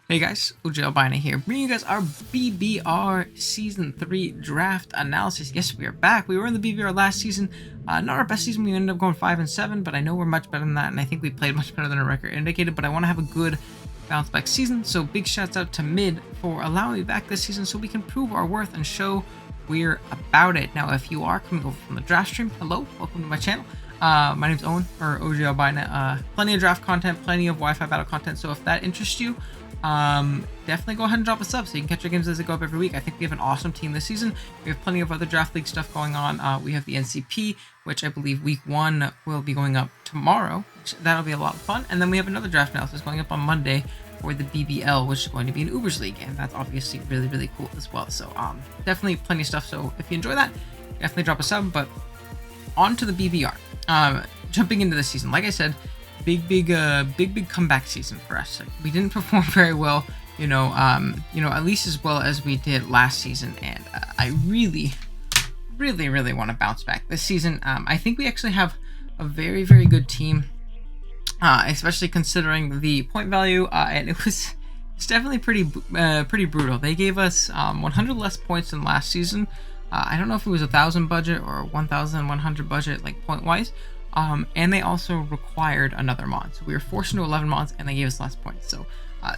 Hey guys, OGalbina here, bringing you guys our BBR Season 3 draft analysis. Yes, we are back. We were in the BBR last season. Not our best season. We ended up going 5-7, but I know we're much better than that, and I think we played much better than our record indicated, but I want to have a good bounce back season, so big shouts out to Mid for allowing me back this season so we can prove our worth and show we're about it. Now, if you are coming over from the draft stream, hello, welcome to my channel. My name's Owen, or OGalbina. Plenty of draft content, plenty of Wi-Fi battle content, so if that interests you, definitely go ahead and drop a sub so you can catch our games as they go up every week. I think we have an awesome team this season. We have plenty of other draft league stuff going on. We have the NCP, which I believe week 1 will be going up tomorrow. That'll be a lot of fun. And then we have another draft analysis going up on Monday for the BBL, which is going to be an Ubers League, and that's obviously really, really cool as well. So definitely plenty of stuff. So if you enjoy that, definitely drop a sub. But on to the BBR. Jumping into the season, like I said, big comeback season for us. We didn't perform very well, at least as well as we did last season, and I really want to bounce back this season. I think we actually have a very good team, especially considering the point value, and it's definitely pretty brutal. They gave us 100 less points than last season. I don't know if it was 1,000 budget or 1,100 budget, like point wise. And they also required another mod. So we were forced into 11 mods and they gave us less points. So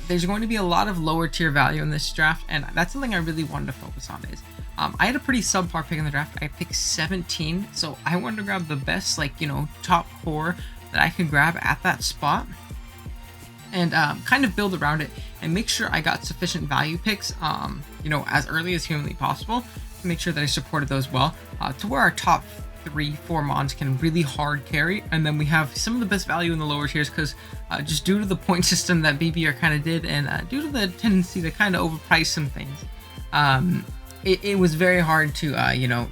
there's going to be a lot of lower tier value in this draft. And that's something I really wanted to focus on is I had a pretty subpar pick in the draft. I picked 17. So I wanted to grab the best, top core that I could grab at that spot. And kind of build around it and make sure I got sufficient value picks, as early as humanly possible to make sure that I supported those well to where our top 3-4 mods can really hard carry, and then we have some of the best value in the lower tiers because just due to the point system that BBR kind of did, and due to the tendency to kind of overprice some things, it was very hard to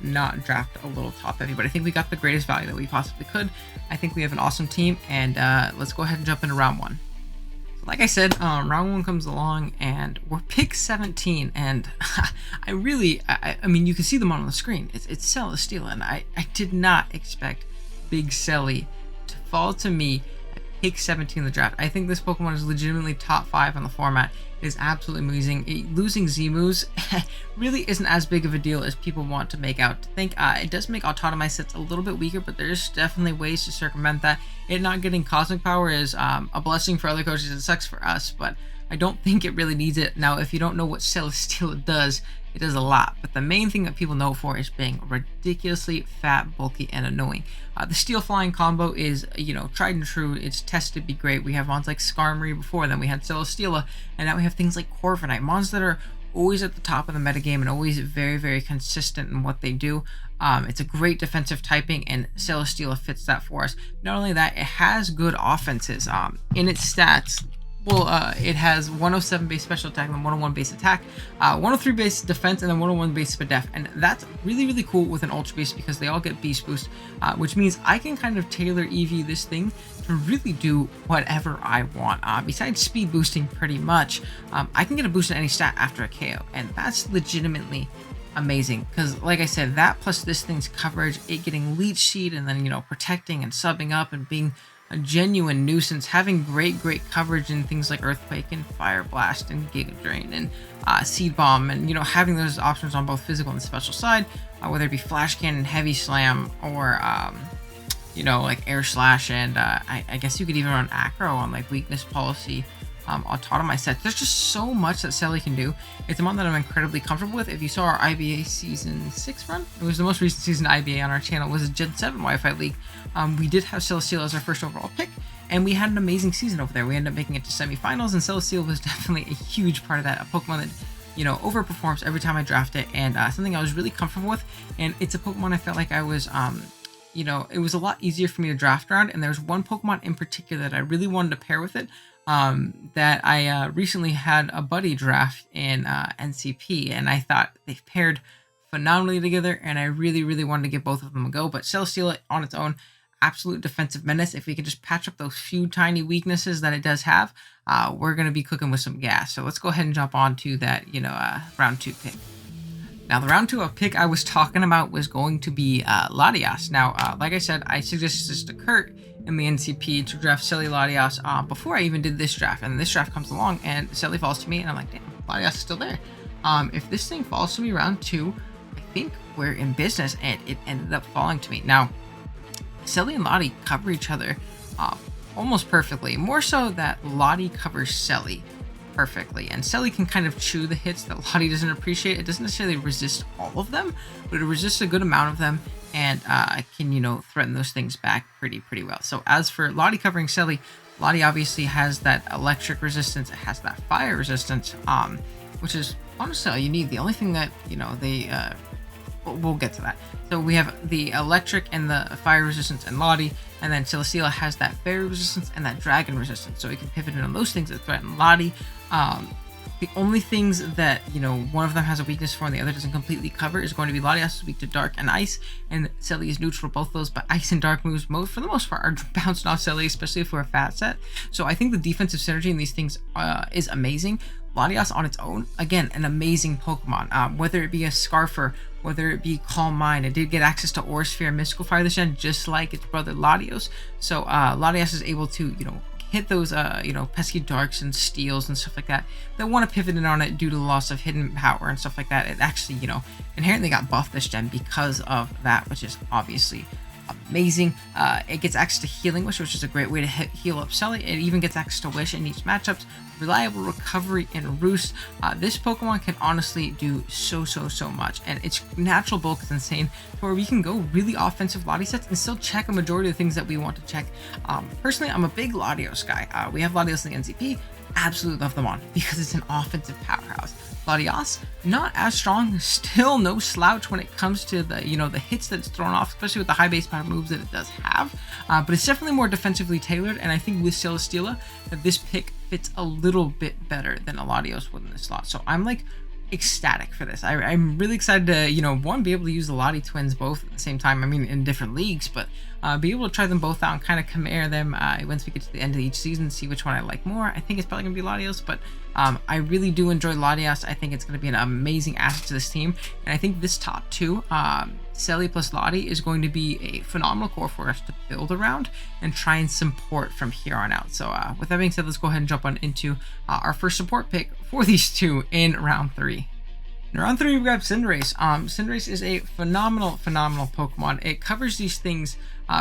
not draft a little top heavy. But I think we got the greatest value that we possibly could. I think we have an awesome team, and let's go ahead and jump into round 1. Like I said, round 1 comes along and we're pick 17, and I mean, you can see them on the screen. It's Celesteela, and I did not expect Big Celly to fall to me at pick 17 in the draft. I think this Pokemon is legitimately top 5 on the format. It is absolutely amazing. Losing Z-moves really isn't as big of a deal as people want to make out to think. It does make autotomy sets a little bit weaker, but there's definitely ways to circumvent that. It not getting Cosmic Power is a blessing for other coaches. It sucks for us, but I don't think it really needs it. Now, if you don't know what Celesteela does, it does a lot, but the main thing that people know it for is being ridiculously fat, bulky, and annoying. The Steel Flying combo is, tried and true. It's tested to be great. We have mons like Skarmory before, then we had Celesteela, and now we have things like Corviknight, mons that are always at the top of the metagame and always very consistent in what they do. It's a great defensive typing, and Celesteela fits that for us. Not only that, it has good offenses. In its stats, it has 107 base special attack and 101 base attack, 103 base defense, and then 101 base def, and that's really cool with an ultra beast because they all get beast boost, which means I can kind of tailor EV this thing to really do whatever I want. Besides speed boosting, pretty much, I can get a boost in any stat after a KO, and that's legitimately amazing because, like I said, that plus this thing's coverage, it getting leech seed, and then protecting and subbing up and being a genuine nuisance, having great coverage in things like Earthquake and Fire Blast and Giga Drain and Seed Bomb, and having those options on both physical and special side, whether it be Flash Cannon, Heavy Slam, or like Air Slash, and I guess you could even run Acro on like Weakness Policy, autotomy sets. There's just so much that Celly can do. It's a mon that I'm incredibly comfortable with. If you saw our IBA Season 6 run, it was the most recent season IBA on our channel. It was a Gen 7 Wi-Fi league. We did have Celesteela as our first overall pick, and we had an amazing season over there. We ended up making it to semifinals, and Celesteela was definitely a huge part of that. A Pokemon that overperforms every time I draft it, and something I was really comfortable with. And it's a Pokemon I felt like I was it was a lot easier for me to draft around, and there's one Pokemon in particular that I really wanted to pair with it, that I recently had a buddy draft in NCP, and I thought they paired phenomenally together, and I really wanted to give both of them a go. But Celesteela on its own, absolute defensive menace. If we could just patch up those few tiny weaknesses that it does have, we're going to be cooking with some gas. So let's go ahead and jump on to that, round 2 pick. Now, the round 2 pick I was talking about was going to be Latias. Now, like I said, I suggested this to Kurt in the NCP to draft Silly Latias before I even did this draft. And this draft comes along, and Silly falls to me, and I'm like, damn, Latias is still there. If this thing falls to me round 2, I think we're in business, and it ended up falling to me. Now, Silly and Lottie cover each other almost perfectly. More so that Lottie covers Silly perfectly, and Silly can kind of chew the hits that Lottie doesn't appreciate. It doesn't necessarily resist all of them, but it resists a good amount of them, and can, you know, threaten those things back pretty well. So as for Lottie covering Silly, Lottie obviously has that electric resistance, it has that fire resistance, which is honestly all you need. The only thing that, you know, they we'll get to that. So we have the electric and the fire resistance and Lottie, and then Celesteela has that fairy resistance and that dragon resistance. So we can pivot in on those things that threaten Lottie. The only things that, you know, one of them has a weakness for and the other doesn't completely cover is going to be Latias is weak to dark and ice, and Silly is neutral both those, but ice and dark moves for the most part are bouncing off Silly, especially if we're a fat set. So I think the defensive synergy in these things is amazing. Latias on its own, again, an amazing Pokemon. Whether it be a Scarfer, whether it be Calm Mind, it did get access to Aura Sphere and Mystical Fire this gen, just like its brother Latios. So Latias is able to, you know, hit those, you know, pesky darks and steals and stuff like that want to pivot in on it due to the loss of hidden power and stuff like that. It actually, you know, inherently got buffed this gen because of that, which is obviously amazing. It gets access to Healing Wish, which is a great way to heal up Silly. It even gets access to Wish in each matchups, reliable recovery and Roost. This Pokemon can honestly do so much, and its natural bulk is insane to where we can go really offensive Lottie sets and still check a majority of the things that we want to check. Personally, I'm a big Latios guy. We have Latios in the NCP. Absolutely love them on because it's an offensive powerhouse. Latias, not as strong, still no slouch when it comes to the, you know, the hits that it's thrown off, especially with the high base power moves that it does have. But it's definitely more defensively tailored, and I think with Celesteela that this pick fits a little bit better than a Latios would in this slot. So I'm like ecstatic for this. I'm really excited to, you know, one, be able to use the Lottie twins both at the same time. I mean, in different leagues, but be able to try them both out and kind of compare them once we get to the end of each season, see which one I like more. I think it's probably gonna be Latios, but I really do enjoy Latias. I think it's gonna be an amazing asset to this team, and I think this top 2, Silly plus Lottie, is going to be a phenomenal core for us to build around and try and support from here on out. So with that being said, let's go ahead and jump on into our first support pick for these two in round 3. In round 3, we grab Cinderace. Cinderace is a phenomenal Pokemon. It covers these things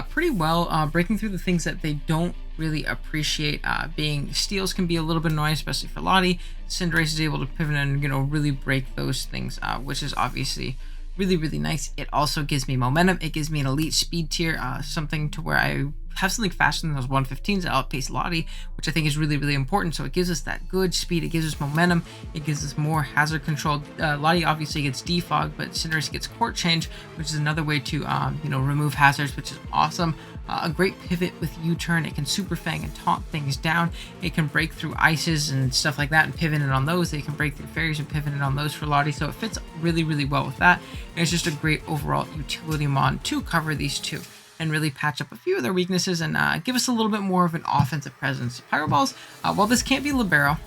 pretty well, breaking through the things that they don't really appreciate. Being steals can be a little bit annoying, especially for Lottie. Cinderace is able to pivot and, you know, really break those things, which is obviously really nice. It also gives me momentum. It gives me an elite speed tier, something to where I have something faster than those 115s that outpace Lottie, which I think is really important. So it gives us that good speed, it gives us momentum, it gives us more hazard control. Lottie obviously gets defog, but Cinderace gets court change, which is another way to you know, remove hazards, which is awesome. A great pivot with U-turn. It can super fang and taunt things down. It can break through ices and stuff like that and pivot in on those. It can break through fairies and pivot in on those for Lottie. So it fits really well with that. And it's just a great overall utility mod to cover these two and really patch up a few of their weaknesses and give us a little bit more of an offensive presence. Pyro Balls, while this can't be Libero,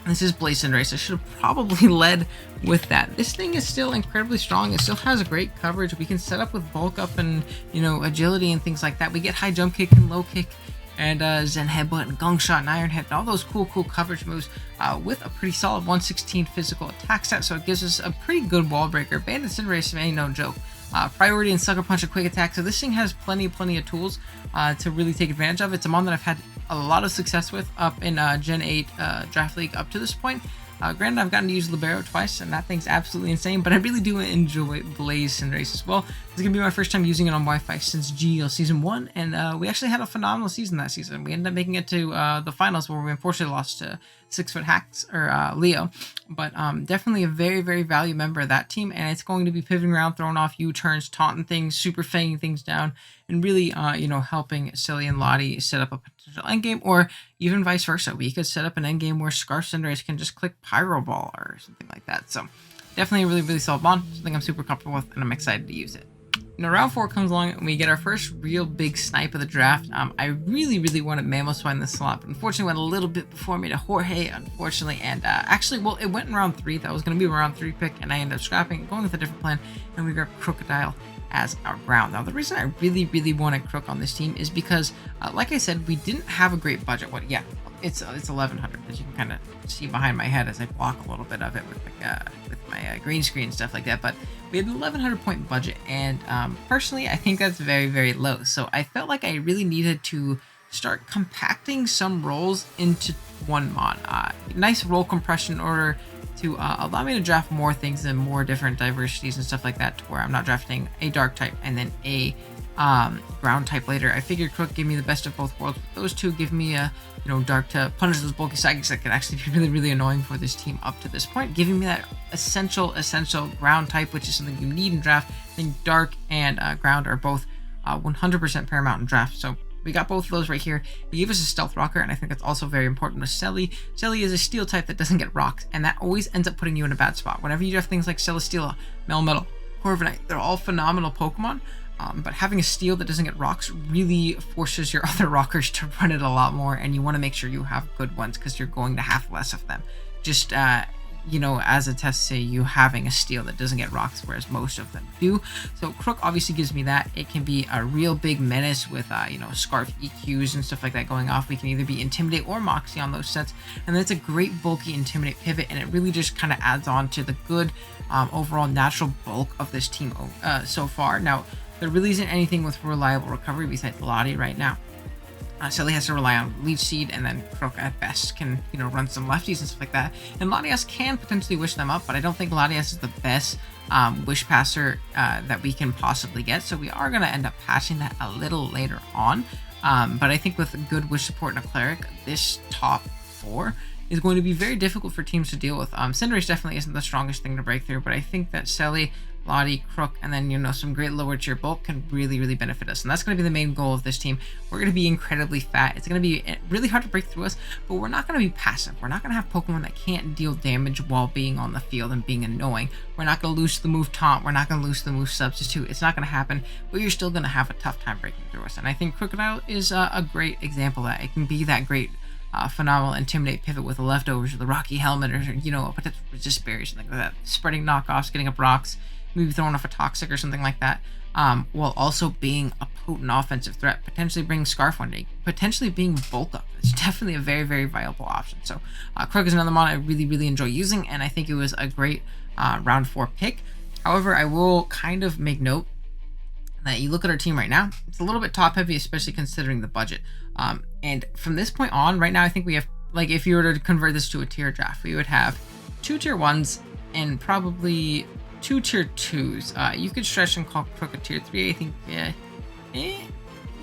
this is Blaze Cinderace. I should have probably led with that. This thing is still incredibly strong. It still has great coverage. We can set up with bulk up and, you know, agility and things like that. We get high jump kick and low kick and Zen Headbutt and Gong Shot and Iron Head and all those cool coverage moves with a pretty solid 116 physical attack stat. So it gives us a pretty good wall breaker. Bandit Cinderace ain't no joke. Priority and Sucker Punch and Quick Attack. So this thing has plenty of tools to really take advantage of. It's a mon that I've had a lot of success with up in Gen 8 Draft League up to this point. Granted, I've gotten to use Libero twice, and that thing's absolutely insane, but I really do enjoy Blaze Cinderace as well. This is going to be my first time using it on Wi-Fi since GL Season 1, and we actually had a phenomenal season that season. We ended up making it to the finals, where we unfortunately lost to 6-foot Hacks, or Leo, but definitely a very value member of that team, and it's going to be pivoting around, throwing off U-turns, taunting things, super fanging things down, and really, you know, helping Silly and Lottie set up a potential endgame, or even vice versa. We could set up an endgame where Scarf Cinderace can just click Pyro Ball or something like that. So definitely a really solid bond, something I'm super comfortable with, and I'm excited to use it. round 4 comes along and we get our first real big snipe of the draft. I really wanted Mamoswine in this slot, but unfortunately went a little bit before me to Jorge, unfortunately. And actually, well, it went in round 3. That was going to be a round 3 pick, and I ended up scrapping, going with a different plan, and we got Krookodile as our ground. Now, the reason I really wanted Crook on this team is because, like I said, we didn't have a great budget. What? Yeah, it's 1100, as you can kind of see behind my head as I block a little bit of it with my green screen and stuff like that. But we had an 1100 point budget, and personally, I think that's very low. So I felt like I really needed to start compacting some roles into one mon. Nice role compression order to allow me to draft more things and more different diversities and stuff like that, to where I'm not drafting a dark type and then a ground type later. I figured Crook gave me the best of both worlds. Those two give me a dark to punish those bulky psychics that could actually be really annoying for this team up to this point, giving me that essential ground type, which is something you need in draft. I think dark and ground are both 100% paramount in draft. So we got both of those right here. He gave us a stealth rocker, and I think that's also very important with Selly. Selly is a steel type that doesn't get rocks, and that always ends up putting you in a bad spot. Whenever you draft things like Celesteela, Melmetal, Corviknight, they're all phenomenal Pokemon. But having a steel that doesn't get rocks really forces your other rockers to run it a lot more, and you want to make sure you have good ones because you're going to have less of them. Just as a test, say you having a steel that doesn't get rocks, whereas most of them do. So Crook obviously gives me that. It can be a real big menace with Scarf EQs and stuff like that going off. We can either be Intimidate or Moxie on those sets, and that's a great bulky Intimidate pivot, and it really just kind of adds on to the good overall natural bulk of this team so far. Now, there really isn't anything with reliable recovery besides Lottie right now. Selly has to rely on Leech Seed, and then Crook at best can, run some lefties and stuff like that. And Latias can potentially wish them up, but I don't think Latias is the best wish passer that we can possibly get. So we are going to end up patching that a little later on. But I think with good wish support and a cleric, this top 4 is going to be very difficult for teams to deal with. Cinderace definitely isn't the strongest thing to break through, but I think that Selly, Lottie, Crook, and then some great lower tier bulk can really benefit us, and that's going to be the main goal of this team. We're going to be incredibly fat. It's going to be really hard to break through us, but we're not going to be passive. We're not going to have Pokemon that can't deal damage while being on the field and being annoying. We're not going to lose the move Taunt. We're not going to lose the move Substitute. It's not going to happen, but you're still going to have a tough time breaking through us, and I think Krookodile is a great example of that. It can be that great phenomenal Intimidate pivot with the leftovers or the Rocky Helmet, or a potential resist barrier, something like that, spreading knockoffs, getting up rocks, maybe throwing off a Toxic or something like that, while also being a potent offensive threat, potentially bringing Scarf one day, potentially being bulk up. It's definitely a very viable option. So Crook is another mon I really enjoy using, and I think it was a great round 4 pick. However, I will kind of make note that you look at our team right now, it's a little bit top heavy, especially considering the budget. And from this point on, right now, I think we have, like, if you were to convert this to a tier draft, we would have 2 tier 1s and probably 2 tier 2s. You could stretch and call Crook a tier 3. I think,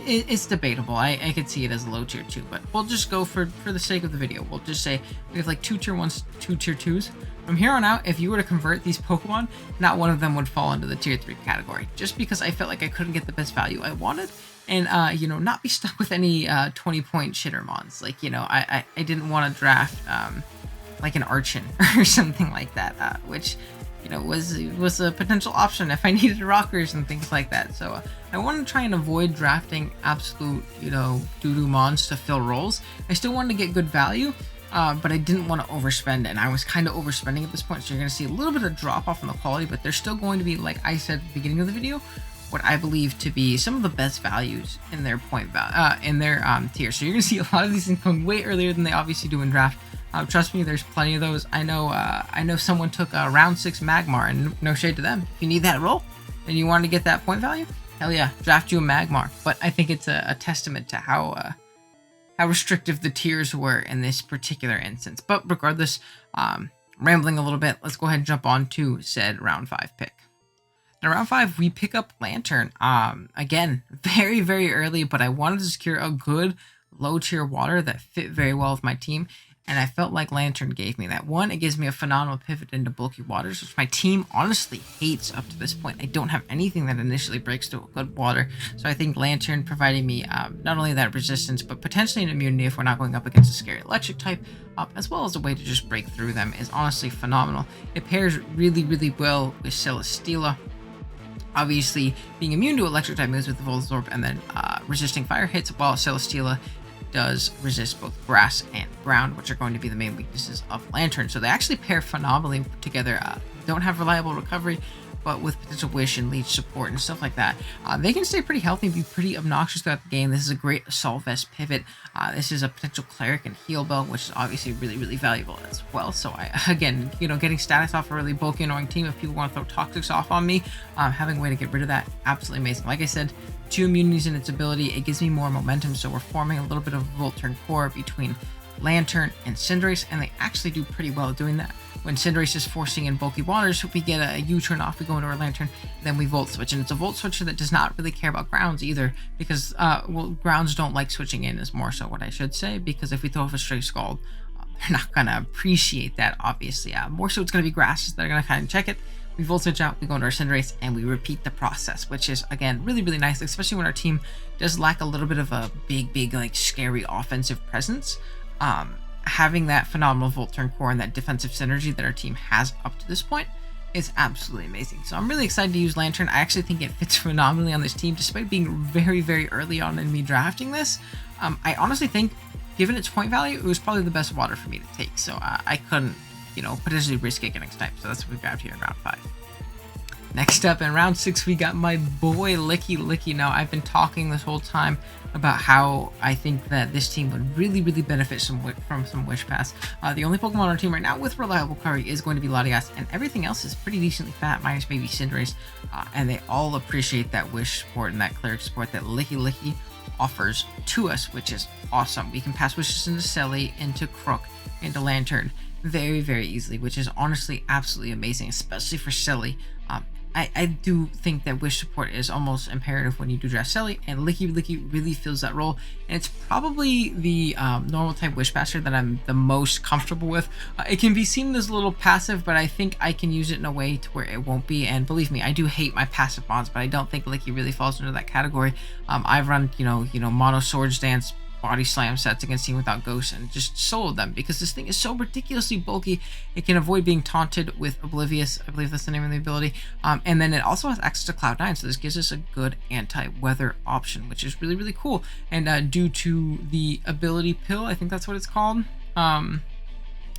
it's debatable. I could see it as a low tier 2, but we'll just go for the sake of the video. We'll just say we have like 2 tier 1s, 2 tier 2s. From here on out, if you were to convert these Pokemon, not one of them would fall into the tier 3 category, just because I felt like I couldn't get the best value I wanted, and not be stuck with any 20-point shitter mons. Like, I didn't want to draft like an Archon or something like that, which was a potential option if I needed rockers and things like that. So I want to try and avoid drafting absolute doo-doo mons to fill roles. I still wanted to get good value, but I didn't want to overspend, and I was kind of overspending at this point, so you're going to see a little bit of drop off in the quality, but there's still going to be, like I said at the beginning of the video, what I believe to be some of the best values in their in their tier. So you're going to see a lot of these things coming way earlier than they obviously do in draft. Trust me, there's plenty of those. I know someone took a round 6 Magmar, and no shade to them. If you need that roll and you want to get that point value, hell yeah, draft you a Magmar. But I think it's a testament to how restrictive the tiers were in this particular instance. But regardless, rambling a little bit, let's go ahead and jump on to said round 5 pick. Now, round 5, we pick up Lanturn. Again, very early, but I wanted to secure a good low tier water that fit very well with my team, and I felt like Lanturn gave me that. One, it gives me a phenomenal pivot into bulky waters, which my team honestly hates up to this point. I don't have anything that initially breaks to a good water, so I think Lanturn providing me not only that resistance, but potentially an immunity if we're not going up against a scary electric type, as well as a way to just break through them, is honestly phenomenal. It pairs really well with Celesteela. obviously being immune to electric type moves with the Volt Absorb, and then resisting fire hits, while Celesteela does resist both grass and ground, which are going to be the main weaknesses of Lanturn. So they actually pair phenomenally together. Don't have reliable recovery, but with potential wish and leech support and stuff like that, they can stay pretty healthy and be pretty obnoxious throughout the game. This is a great Assault Vest pivot. This is a potential Cleric and Heal Bell, which is obviously really valuable as well. So again, getting status off a really bulky, annoying team. If people want to throw Toxics off on me, having a way to get rid of that, absolutely amazing. Like I said, 2 immunities in its ability, it gives me more momentum. So we're forming a little bit of Volturn core between Lanturn and Cinderace, and they actually do pretty well doing that. When Cinderace is forcing in bulky waters, we get a U-turn off, we go into our Lanturn, then we Volt Switch, and it's a Volt Switcher that does not really care about grounds either, because, well, grounds don't like switching in is more so what I should say, because if we throw off a Stray Scald, they're not going to appreciate that, obviously. More so it's going to be grasses that are going to kind of check it. We Volt Switch out, we go into our Cinderace, and we repeat the process, which is, again, really nice, especially when our team does lack a little bit of a big, like, scary offensive presence. Having that phenomenal Volturn core and that defensive synergy that our team has up to this point is absolutely amazing. So I'm really excited to use Lanturn. I actually think it fits phenomenally on this team, despite being very early on in me drafting this. I honestly think, given its point value, it was probably the best water for me to take. So I couldn't, potentially risk it getting sniped. So that's what we grabbed here in round 5. Next up in round 6, we got my boy Lickilicky. Now, I've been talking this whole time about how I think that this team would really benefit from some Wish Pass. The only Pokemon on our team right now with reliable recovery is going to be Latias, and everything else is pretty decently fat, minus maybe Cinderace, and they all appreciate that Wish support and that Cleric support that Lickilicky offers to us, which is awesome. We can pass Wishes into Selly, into Crook, into Lanturn very easily, which is honestly absolutely amazing, especially for Selly. I do think that Wish support is almost imperative when you do draft Selly, and Lickilicky really fills that role, and it's probably the normal type Wish Passer that I'm the most comfortable with. It can be seen as a little passive, but I think I can use it in a way to where it won't be, and believe me, I do hate my passive mons, but I don't think Licky really falls into that category. I've run, Mono Swords Dance, Body Slam sets against Team Without Ghosts and just soloed them because this thing is so ridiculously bulky. It can avoid being taunted with Oblivious, I believe that's the name of the ability, and then it also has access to Cloud9, so this gives us a good anti-weather option, which is really cool. And due to the ability pill, I think that's what it's called,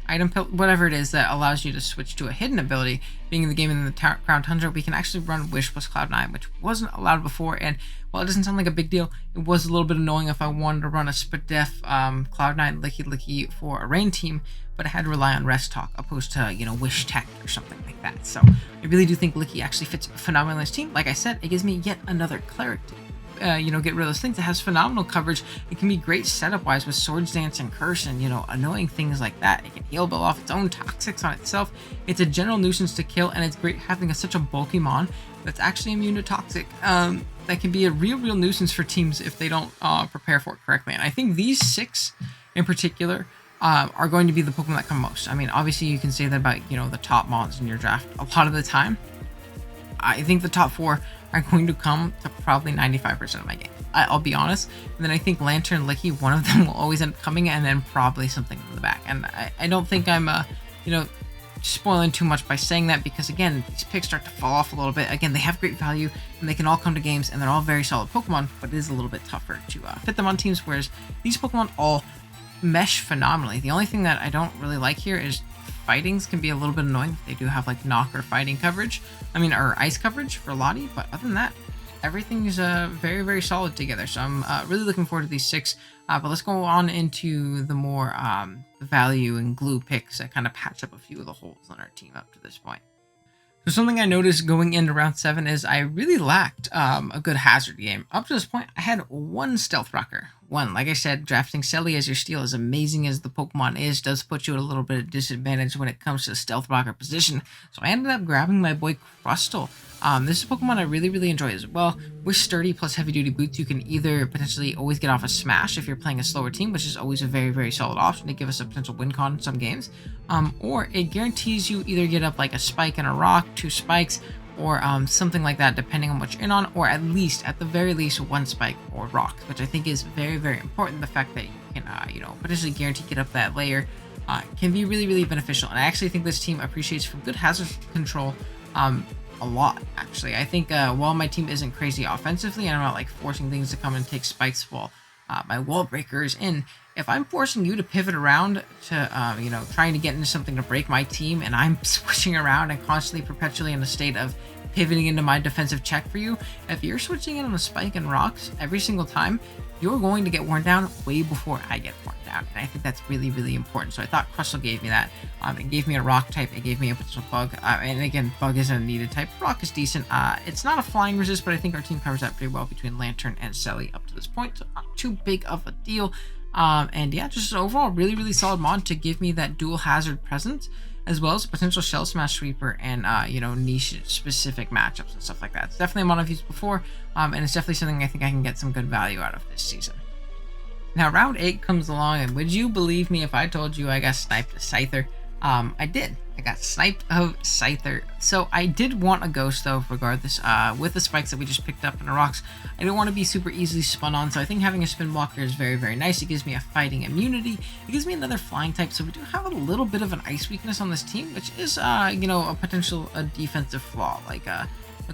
item pill, whatever it is that allows you to switch to a hidden ability, being in the game in the Crown Tundra, we can actually run Wish plus Cloud9, which wasn't allowed before. And while it doesn't sound like a big deal, it was a little bit annoying if I wanted to run a Spadef Cloud9 Lickilicky for a rain team, but I had to rely on Rest Talk opposed to, Wish Tech or something like that. So I really do think Licky actually fits phenomenally in this team. Like I said, it gives me yet another Cleric to get rid of those things. It has phenomenal coverage. It can be great setup wise with Swords Dance and Curse and annoying things like that. It can heal Bell off its own Toxics on itself. It's a general nuisance to kill, and it's great having such a bulky mon that's actually immune to Toxic. That can be a real nuisance for teams if they don't prepare for it correctly. And I think these 6 in particular are going to be the Pokemon that come most. I mean, obviously you can say that about the top mons in your draft a lot of the time. I think the top 4 are going to come to probably 95% of my game. I'll be honest. And then I think Lanturn, Licky, one of them will always end up coming, and then probably something in the back. And I don't think I'm, spoiling too much by saying that, because again, these picks start to fall off a little bit. Again, they have great value, and they can all come to games, and they're all very solid Pokemon, but it is a little bit tougher to fit them on teams, whereas these Pokemon all mesh phenomenally. The only thing that I don't really like here is fightings can be a little bit annoying if they do have like knock or fighting coverage. Or ice coverage for Lottie, but other than that, everything is very solid together. So I'm really looking forward to these 6. But let's go on into the more value and glue picks that kind of patch up a few of the holes on our team up to this point. So something I noticed going into round 7 is I really lacked a good hazard game. Up to this point, I had 1 Stealth Rocker. 1. Like I said, drafting Selly as your steal, as amazing as the Pokemon is, does put you at a little bit of disadvantage when it comes to Stealth Rocker position. So I ended up grabbing my boy Crustle. This is a Pokemon I really enjoy as well. With Sturdy plus Heavy Duty Boots, you can either potentially always get off a Smash if you're playing a slower team, which is always a very solid option to give us a potential win con in some games. Or it guarantees you either get up like a Spike and a Rock, 2 Spikes, or something like that, depending on what you're in on, or at the very least, 1 Spike or Rock, which I think is very important. The fact that you can, potentially guarantee get up that layer can be really beneficial. And I actually think this team appreciates from good hazard control, a lot, actually. I think while my team isn't crazy offensively, and I'm not like forcing things to come and take spikes while my wall breaker is in, if I'm forcing you to pivot around to, you know, trying to get into something to break my team, and I'm switching around and constantly perpetually in a state of pivoting into my defensive check for you, if you're switching in on a spike and rocks every single time, you're going to get worn down way before I get worn down. And I think that's really, really important. So I thought Crustle gave me that. It gave me a rock type. It gave me a potential bug. And again, bug isn't a needed type. Rock is decent. It's not a flying resist, but I think our team covers that pretty well between Lanturn and Celly up to this point. So not too big of a deal. And yeah, just overall really, really solid mod to give me that dual hazard presence, as well as a potential Shell Smash Sweeper and, you know, niche specific matchups and stuff like that. It's definitely a mod I've used before, and it's definitely something I think I can get some good value out of this season. Now, round 8 comes along, and would you believe me if I told you I got sniped a Scyther? I did. I got sniped of Scyther. So I did want a Ghost, though, regardless. With the spikes that we just picked up in the rocks, I don't want to be super easily spun on, so I think having a spin blocker is very, very nice. It gives me a fighting immunity. It gives me another flying type, so we do have a little bit of an ice weakness on this team, which is, you know, a potential defensive flaw. Like a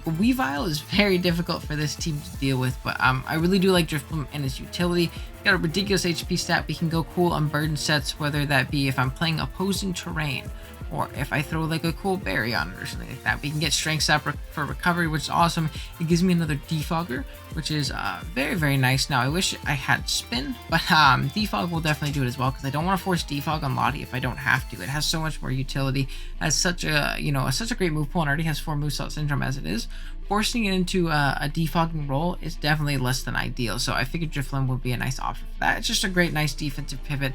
Weavile is very difficult for this team to deal with, but I really do like Drifblim and its utility. Got a ridiculous HP stat. We can go cool on burden sets, whether that be if I'm playing opposing terrain, or if I throw like a cool berry on it or something like that. We can get strength stat for recovery, which is awesome. It gives me another defogger, which is very, very nice. Now I wish I had spin, but defog will definitely do it as well, because I don't want to force defog on Lottie if I don't have to. It has so much more utility, has such a, you know, such a great move pool, and already has 4 moveset syndrome as it is. Forcing it into a defogging role is definitely less than ideal, so I figured Drifblim would be a nice option for that. It's just a great, nice defensive pivot.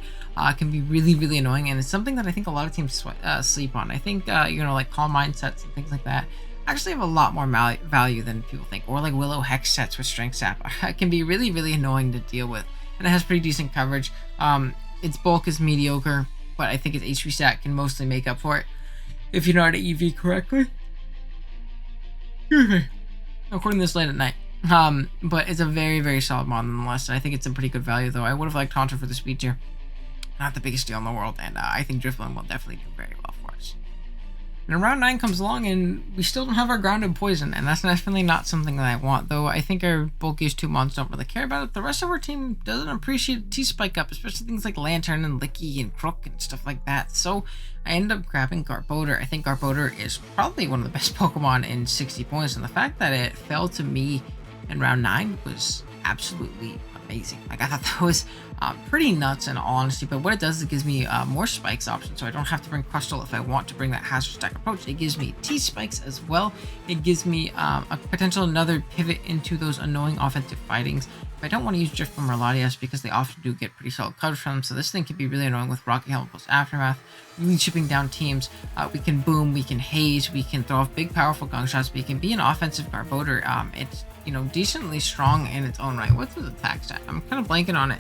Can be really, really annoying, and it's something that I think a lot of teams sleep on. I think, you know, like calm mindsets and things like that actually have a lot more value than people think, or like Willow Hex sets with Strength Sap. It can be really, really annoying to deal with, and it has pretty decent coverage. Its bulk is mediocre, but I think its HP stat can mostly make up for it if you know how to EV correctly. According to this late at night. But it's a very, very solid mod nonetheless. I think it's a pretty good value, though. I would have liked Haunter for the speed tier. Not the biggest deal in the world, and I think Drifblim will definitely do very well for us. And round 9 comes along, and we still don't have our grounded poison, and that's definitely not something that I want, though I think our bulkiest 2 mods don't really care about it. The rest of our team doesn't appreciate T-Spike up, especially things like Lanturn and Licky and Crook and stuff like that, so I ended up grabbing Garbodor. I think Garbodor is probably one of the best Pokemon in 60 points, and the fact that it fell to me in round 9 was absolutely amazing. Like, I thought that was pretty nuts in all honesty, but what it does is it gives me more spikes options, so I don't have to bring Crustle if I want to bring that hazard stack approach. It gives me T-Spikes as well. It gives me a potential another pivot into those annoying offensive fightings. If I don't want to use Drifblim or Latias, because they often do get pretty solid coverage from them, so this thing can be really annoying with Rocky Helmet plus Aftermath, really chipping down teams. We can boom, we can haze, we can throw off big powerful gunk shots, we can be an offensive Garbodor. It's, you know, decently strong in its own right. What's its attack stat? I'm kind of blanking on it,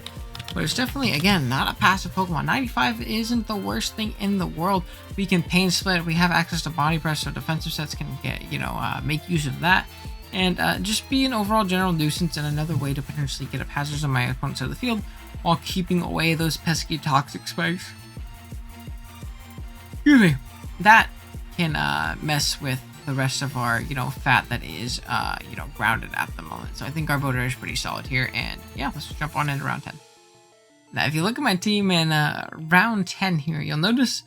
but it's definitely, again, not a passive Pokemon. 95 isn't the worst thing in the world. We can pain split, we have access to body press, so defensive sets can get, you know, make use of that. And just be an overall general nuisance and another way to potentially get up hazards on my opponent's side of the field while keeping away those pesky toxic spikes. Excuse me. That can mess with the rest of our, you know, fat that is, you know, grounded at the moment. So I think Garbodor is pretty solid here. And yeah, let's jump on into round 10. Now, if you look at my team in round 10 here, you'll notice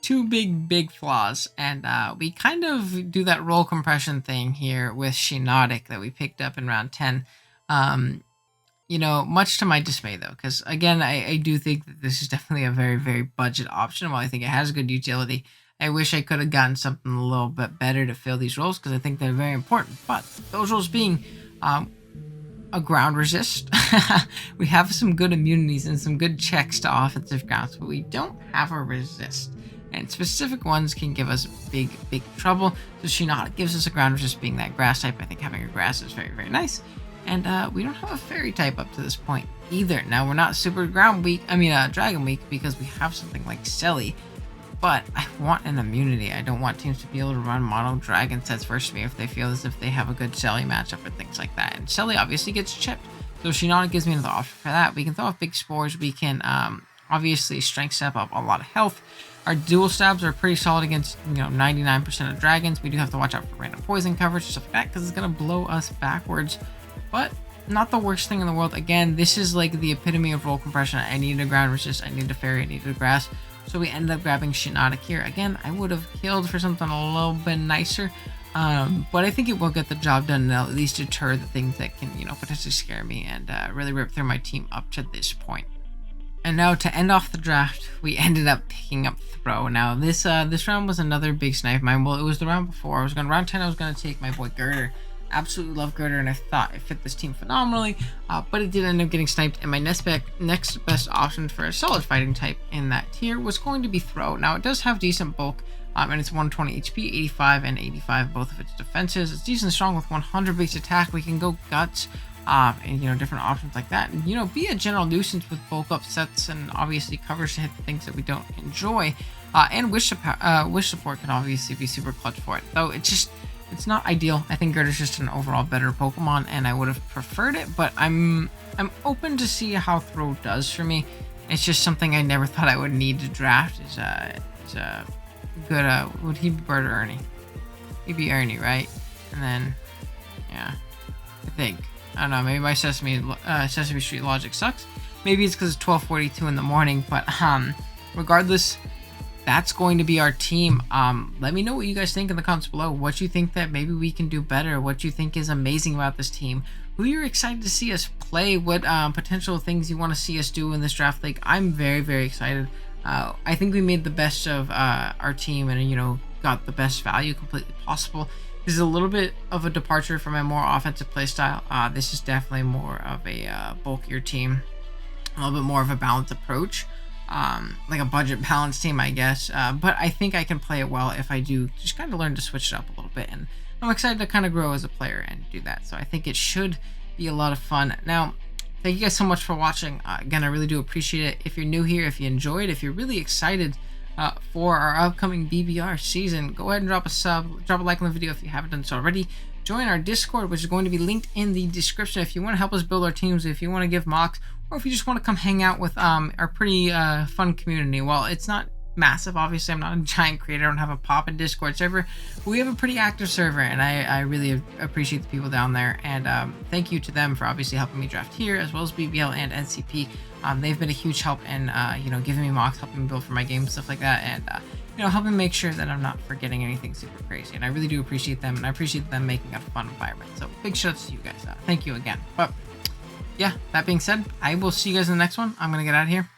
2 big flaws, and we kind of do that roll compression thing here with Shiinotic that we picked up in round 10. You know, much to my dismay though, because again, I do think that this is definitely a very, very budget option. While I think it has good utility, I wish I could have gotten something a little bit better to fill these roles, because I think they're very important. But those roles being a ground resist, we have some good immunities and some good checks to offensive grounds, but we don't have a resist. And specific ones can give us big trouble. So Shiinotic gives us a ground resist, being that grass type. I think having a grass is very, very nice. And we don't have a fairy type up to this point either. Now, we're not super dragon weak, because we have something like Celly. But I want an immunity. I don't want teams to be able to run mono dragon sets versus me if they feel as if they have a good Celly matchup and things like that. And Celly obviously gets chipped. So Shiinotic gives me another option for that. We can throw off big spores. We can obviously strength step up a lot of health. Our dual stabs are pretty solid against, 99% of dragons. We do have to watch out for random poison coverage and stuff like that because it's going to blow us backwards. But not the worst thing in the world. Again, this is like the epitome of roll compression. I needed a ground resist, I needed a fairy, I needed a grass. So we ended up grabbing Shiinotic here. Again, I would have killed for something a little bit nicer. But I think it will get the job done and at least deter the things that can, potentially scare me and really rip through my team up to this point. And now to end off the draft, we ended up picking up Throw. Now this round was another big snipe of mine. Well, it was the round before. Round 10, I was going to take my boy Girder. Absolutely love Girder, and I thought it fit this team phenomenally, but it did end up getting sniped, and my next best option for a solid fighting type in that tier was going to be Throw. Now, it does have decent bulk, and it's 120 HP, 85 and 85, both of its defenses. It's decent strong with 100 base attack. We can go Guts, and, different options like that, and, be a general nuisance with bulk up sets and obviously covers to hit the things that we don't enjoy, and Wish support can obviously be super clutch for it, though it's not ideal. I think Girder's just an overall better Pokemon, and I would have preferred it, but I'm open to see how Throw does for me. It's just something I never thought I would need to draft. Is a good would he be Bird or Ernie? He'd be Ernie, right? And then yeah, I think I don't know. Maybe my Sesame Street logic sucks. Maybe it's because it's 12:42 in the morning, but regardless. That's going to be our team. Let me know what you guys think in the comments below. What you think that maybe we can do better. What you think is amazing about this team. Who you're excited to see us play. What potential things you want to see us do in this draft league. I'm very, very excited. I think we made the best of our team and, got the best value completely possible. This is a little bit of a departure from a more offensive playstyle. This is definitely more of a bulkier team. A little bit more of a balanced approach. Like a budget balanced team, I guess, but I think I can play it well if I do just kind of learn to switch it up a little bit, and I'm excited to kind of grow as a player and do that, so I think it should be a lot of fun. Now, thank you guys so much for watching. Again, I really do appreciate it. If you're new here, if you enjoyed, if you're really excited for our upcoming BBR season, go ahead and drop a sub, drop a like on the video if you haven't done so already. Join our Discord, which is going to be linked in the description if you want to help us build our teams, if you want to give mocks, or if you just want to come hang out with our pretty fun community. Well, it's not massive, obviously. I'm not a giant creator. I don't have a pop-in Discord server. But we have a pretty active server, and I really appreciate the people down there. And thank you to them for obviously helping me draft here, as well as BBL and NCP. They've been a huge help in giving me mocks, helping me build for my game, stuff like that, and helping make sure that I'm not forgetting anything super crazy. And I really do appreciate them, and I appreciate them making it a fun environment. So big shout out to you guys. Thank you again. But yeah, that being said, I will see you guys in the next one. I'm gonna get out of here.